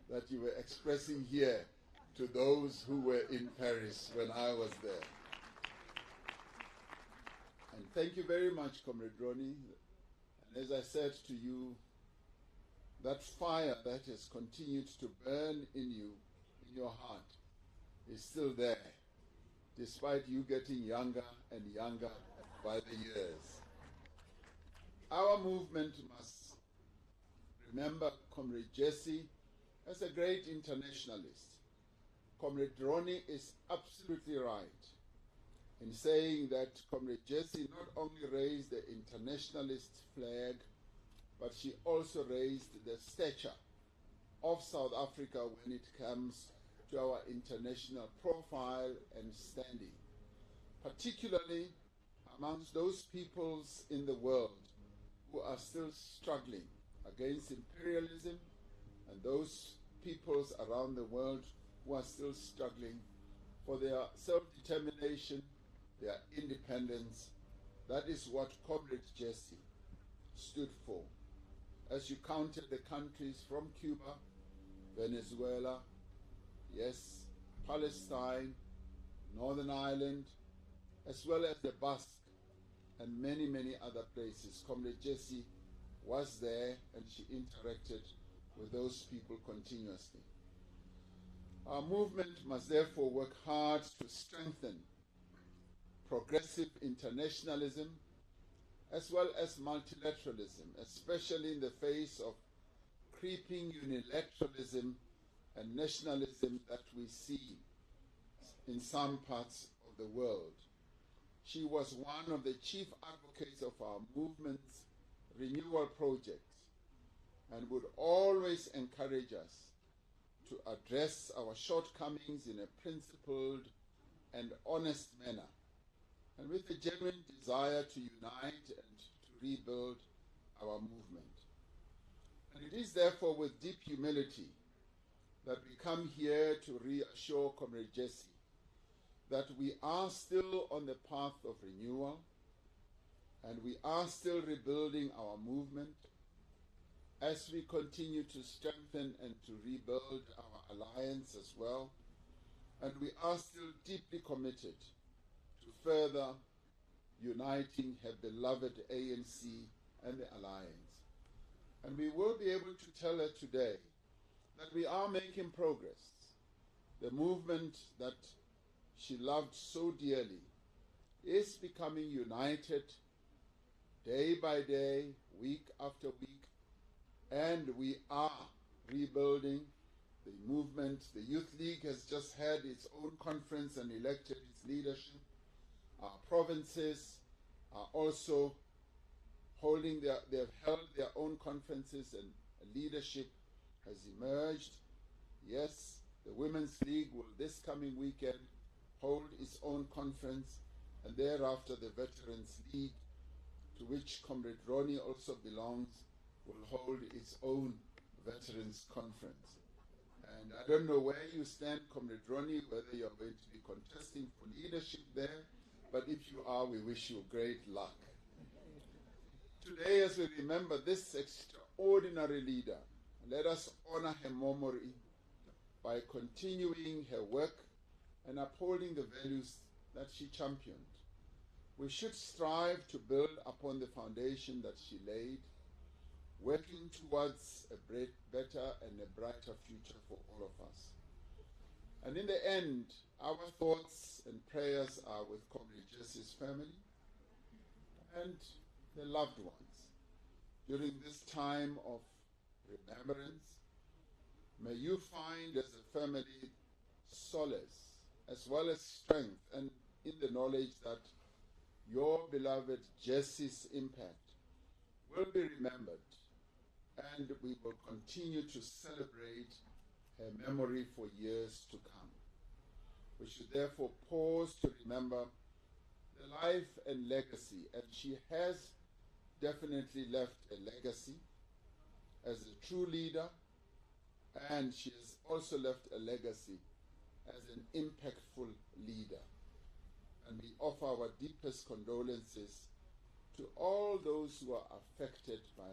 that you were expressing here to those who were in Paris when I was there. And thank you very much, Comrade Ronnie. And as I said to you, that fire that has continued to burn in you, in your heart, is still there, despite you getting younger and younger by the years. Our movement must remember Comrade Jessie as a great internationalist. Comrade Ronnie is absolutely right in saying that Comrade Jessie not only raised the internationalist flag, but she also raised the stature of South Africa when it comes to our international profile and standing, particularly amongst those peoples in the world who are still struggling against imperialism, and those peoples around the world who are still struggling for their self-determination, their independence. That is what Comrade Jessie stood for. As you counted the countries from Cuba, Venezuela, yes, Palestine, Northern Ireland, as well as the Basque and many, many other places. Comrade Jessie was there and she interacted with those people continuously. Our movement must therefore work hard to strengthen progressive internationalism as well as multilateralism, especially in the face of creeping unilateralism and nationalism that we see in some parts of the world. She was one of the chief advocates of our movement's renewal project and would always encourage us to address our shortcomings in a principled and honest manner, and with a genuine desire to unite and to rebuild our movement. And it is therefore with deep humility that we come here to reassure Comrade Jessie that we are still on the path of renewal and we are still rebuilding our movement as we continue to strengthen and to rebuild our alliance as well. And we are still deeply committed to further uniting her beloved ANC and the alliance. And we will be able to tell her today that we are making progress. The movement that she loved so dearly is becoming united day by day, week after week, and we are rebuilding the movement. The Youth League has just had its own conference and elected its leadership. Our provinces are also holding they have held their own conferences and leadership has emerged. Yes, the Women's League will this coming weekend hold its own conference, and thereafter the Veterans League, to which Comrade Ronnie also belongs, will hold its own Veterans Conference. And I don't know where you stand, Comrade Ronnie, whether you're going to be contesting for leadership there, but if you are, we wish you great luck. Today, as we remember this extraordinary leader, let us honor her memory by continuing her work and upholding the values that she championed. We should strive to build upon the foundation that she laid, working towards a better and a brighter future for all of us. And in the end, our thoughts and prayers are with Comrade Jessie's family and the loved ones during this time of remembrance. May you find as a family solace as well as strength, and in the knowledge that your beloved Jessie's impact will be remembered, and we will continue to celebrate her memory for years to come. We should therefore pause to remember the life and legacy, and she has definitely left a legacy as a true leader, and she has also left a legacy as an impactful leader. And we offer our deepest condolences to all those who are affected by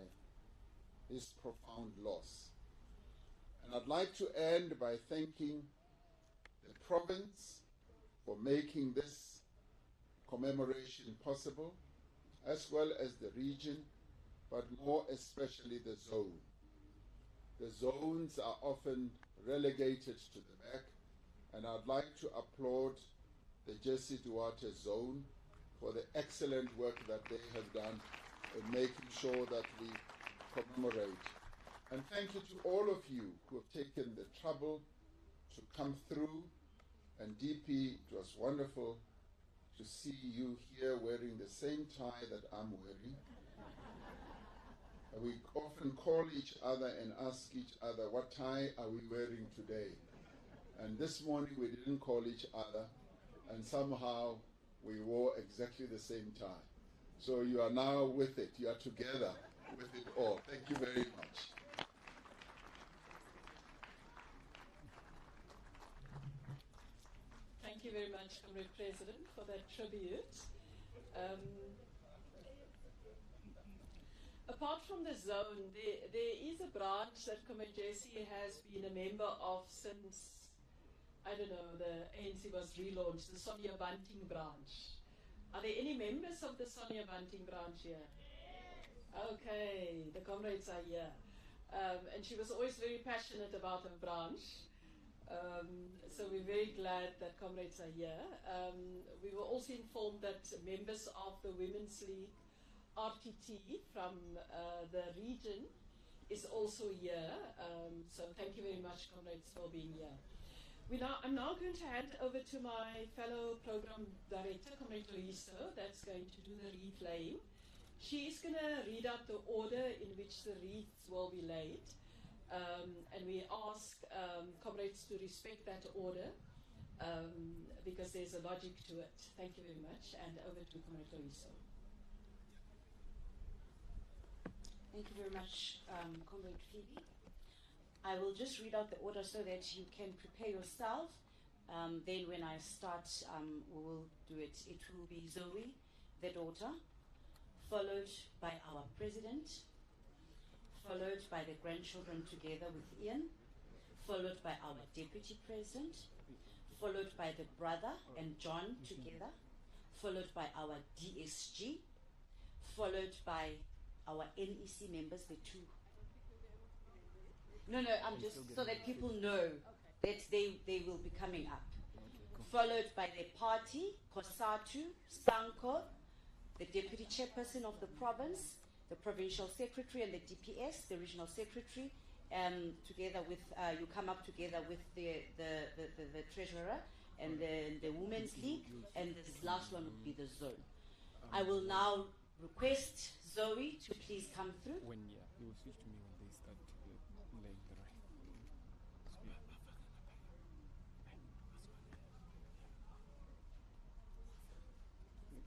this profound loss. And I'd like to end by thanking the province for making this commemoration possible, as well as the region, but more especially the zone. The zones are often relegated to the back, and I'd like to applaud the Jessie Duarte zone for the excellent work that they have done in making sure that we commemorate. And thank you to all of you who have taken the trouble to come through. And DP, it was wonderful to see you here wearing the same tie that I'm wearing. And we often call each other and ask each other, what tie are we wearing today? And this morning we didn't call each other, and somehow we wore exactly the same tie. So you are now with it. You are together with it all. Thank you very much. Thank you very much, Comrade President, for that tribute. Apart from the zone, there is a branch that Comrade Jessie has been a member of since I don't know, the ANC was relaunched, the Sonia Bunting branch. Are there any members of the Sonia Bunting branch here? Okay, the comrades are here. And she was always very passionate about her branch. So we're very glad that comrades are here. We were also informed that members of the Women's League RTT from the region is also here. So thank you very much, comrades, for being here. I'm now going to hand over to my fellow program director, Comrade Jessie, that's going to do the wreath laying. She is going to read out the order in which the wreaths will be laid. And we ask comrades to respect that order because there's a logic to it. Thank you very much. And over to Comrade Jessie. Thank you very much, Comrade Phoebe. I will just read out the order so that you can prepare yourself. Then when I start, we will do it. It will be Zoe, the daughter, followed by our president, followed by the grandchildren together with Ian, followed by our deputy president, followed by the brother and John together, followed by our DSG, followed by our NEC members, the two. No, I'm just so that people know that they will be coming up. Followed by the party, Kosatu, Sanko, the deputy chairperson of the province, the provincial secretary and the DPS, the regional secretary, together with, you come up together with the treasurer and the Women's League, and this last one would be the zone. I will now request Zoe to please come through. When you will switch to me when they start laying the right.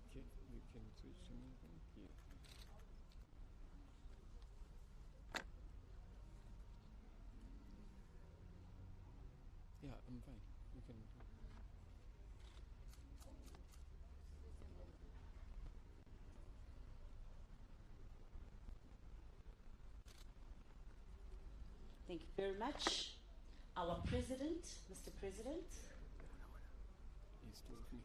Okay, you can switch to me here. Yeah, I'm fine. You can. Thank you very much. Our President, Mr. President. He's still with me.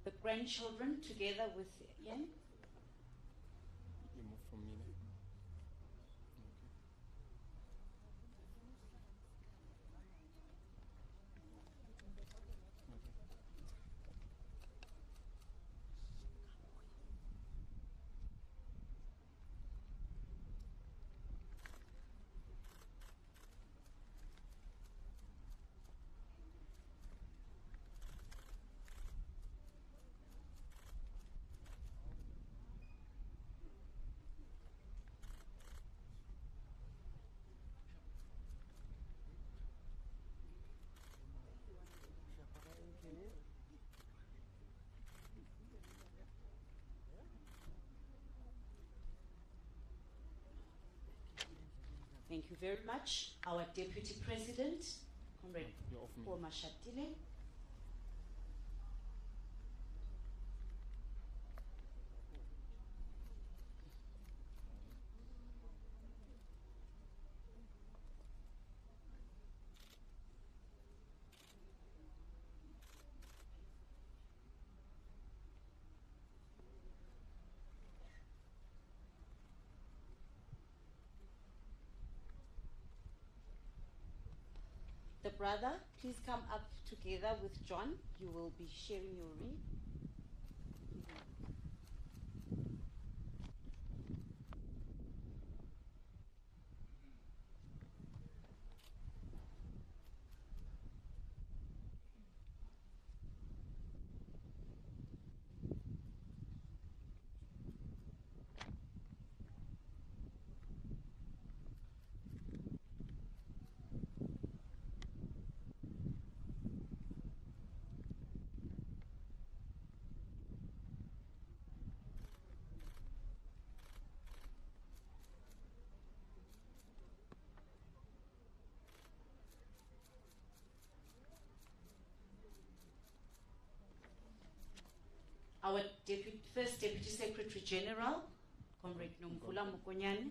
The grandchildren together with Ian. You move from me now. Thank you very much. Our Deputy President, Comrade You're off me. Paul Mashatile. The brother, please come up together with John. You will be sharing your wreath. First Deputy Secretary General, Comrade Nomvula Mukonyane.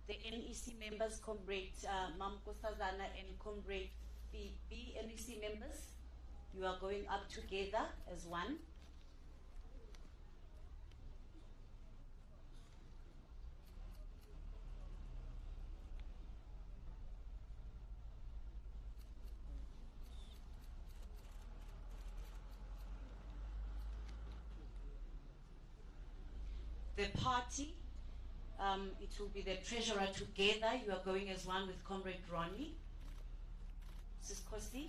The NEC members, Comrade Mamkosazana and Comrade Phoebe, NEC members, you are going up together as one. The party, it will be the treasurer together. You are going as one with Comrade Ronnie. Mrs. Kosi.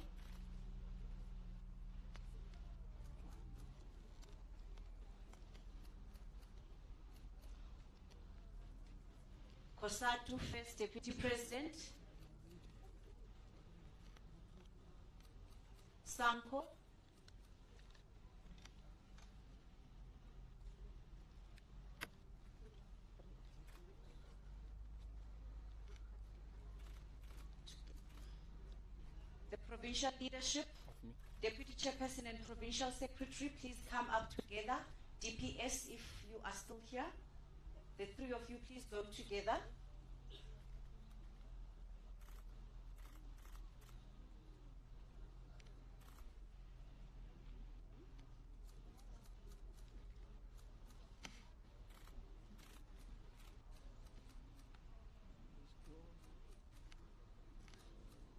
Kosatu, First Deputy President. Sanko. Provincial leadership, Deputy Chairperson and Provincial Secretary, please come up together. DPS, if you are still here. The three of you, please go together.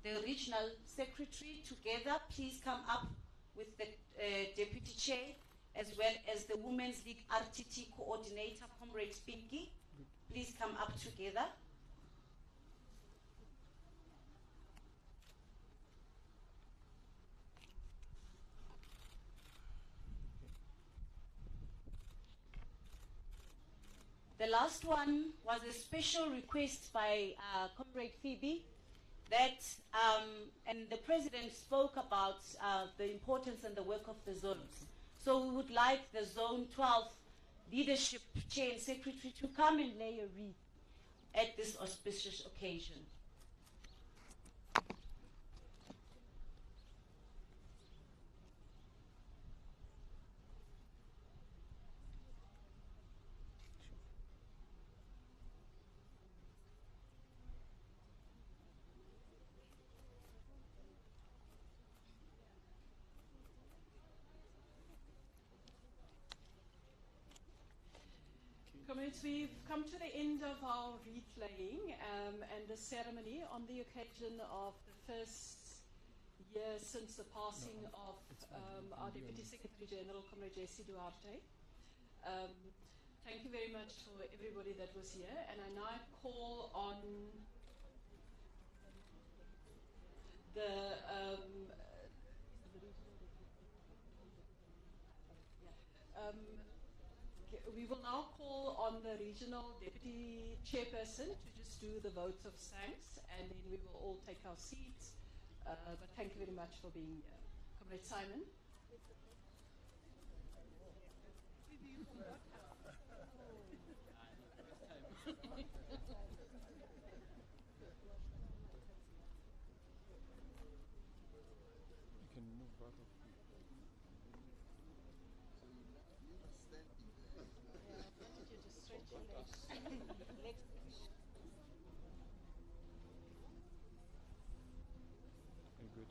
The regional secretary together, please come up with the deputy chair as well as the Women's League RTT coordinator, Comrade Pinky. Please come up together. The last one was a special request by Comrade Phoebe that, and the President spoke about the importance and the work of the zones. So we would like the Zone 12 leadership chair and secretary to come and lay a wreath at this auspicious occasion. Comrades, we've come to the end of our wreath laying and the ceremony on the occasion of the first year since the passing of our Deputy Secretary General, Comrade Jessie Duarte. Thank you very much for everybody that was here, and I now call on the we will now call on the regional deputy chairperson to just do the votes of thanks, and then we will all take our seats. But thank you very much for being here. Comrade Simon. You can move out of good.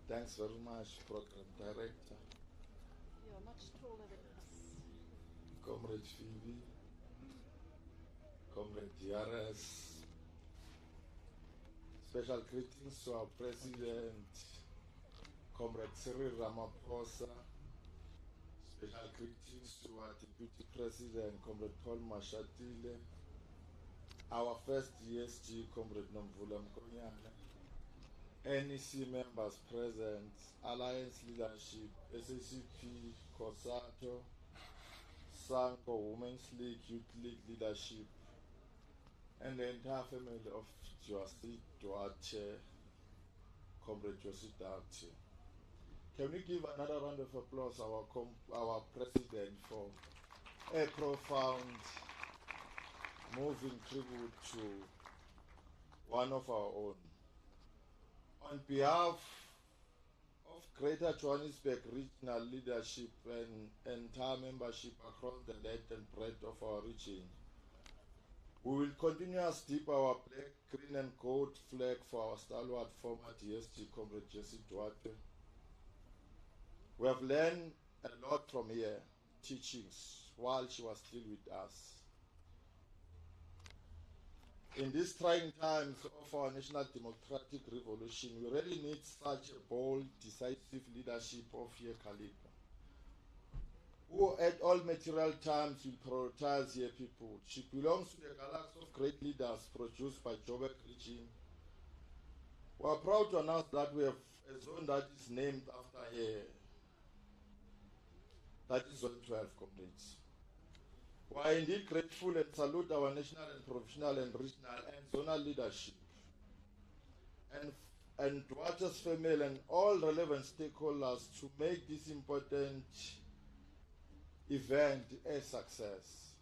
Thanks very much, Program Director. You're much taller than us. Comrade Phoebe, Comrade DRS, special greetings to our President, Comrade Cyril Ramaphosa, Special greetings to our Deputy President, Comrade Paul Mashatile, our first ESG, Comrade Nomvula Mkonyane, NEC members present, Alliance leadership, SACP, COSATO, Sanko Women's League, Youth League leadership, and the entire family of Jessie, Duarte, Comrade Jessie Duarte. Can we give another round of applause our president for a profound, moving tribute to one of our own. On behalf of Greater Johannesburg regional leadership and entire membership across the length and breadth of our region, we will continue to dip our black, green and gold flag for our stalwart former DSG Comrade Jessie Duarte. We have learned a lot from her teachings while she was still with us. In these trying times of our national democratic revolution, we really need such a bold, decisive leadership of her caliber, who at all material times will prioritize her people. She belongs to the galaxy of great leaders produced by Joburg region. We are proud to announce that we have a zone that is named after her. That is Zone 12, comrades. We are indeed grateful and salute our national and provincial and regional and zonal leadership and Duarte's family and all relevant stakeholders to make this important event a success.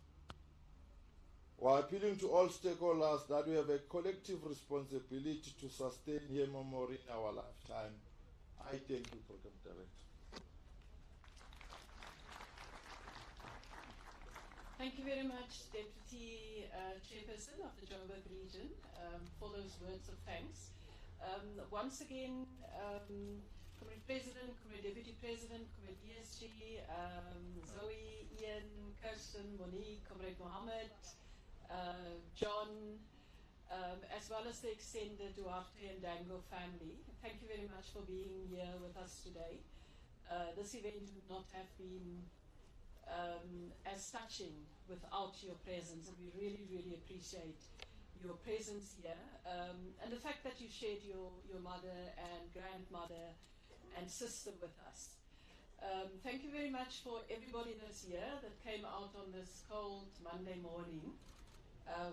We are appealing to all stakeholders that we have a collective responsibility to sustain her memory in our lifetime. I thank you, Program Director. Thank you very much, Deputy Chairperson of the Joburg region, for those words of thanks. Once again, Comrade President, Comrade Deputy President, Comrade DSG, Zoe, Ian, Kirsten, Monique, Comrade Mohammed, John, as well as the extended Duarte and Dango family. Thank you very much for being here with us today. This event would not have been as touching without your presence, and we really, really appreciate your presence here, and the fact that you shared your mother and grandmother and sister with us. Thank you very much for everybody that's here that came out on this cold Monday morning.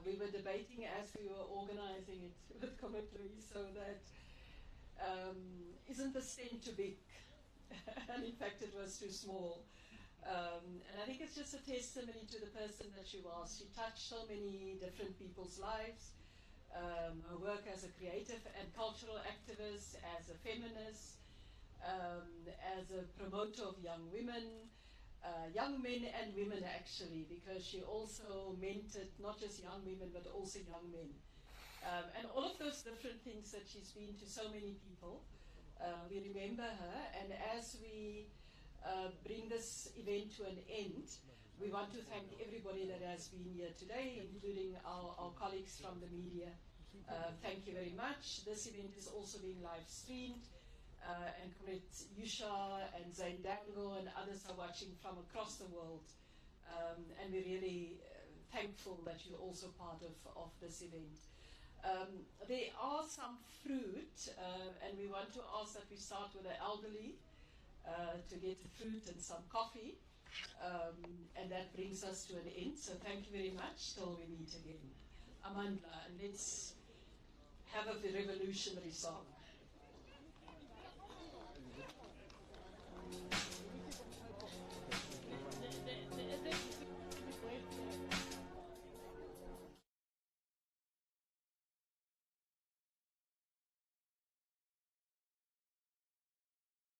We were debating as we were organizing it with Comrade Wreath, so that isn't the stand too big? And in fact it was too small. And I think it's just a testimony to the person that she was. She touched so many different people's lives. Her work as a creative and cultural activist, as a feminist, as a promoter of young women, young men and women actually, because she also mentored not just young women but also young men. And all of those different things that she's been to so many people, we remember her, and as we bring this event to an end, we want to thank everybody that has been here today, including our colleagues from the media. Thank you very much. This event is also being live streamed, and Comrade Yusha and Zain Dango and others are watching from across the world. And we're really thankful that you're also part of this event. There are some fruit, and we want to ask that we start with the elderly, to get fruit and some coffee, and that brings us to an end. So thank you very much till we meet again. Amandla, and let's have a revolutionary song.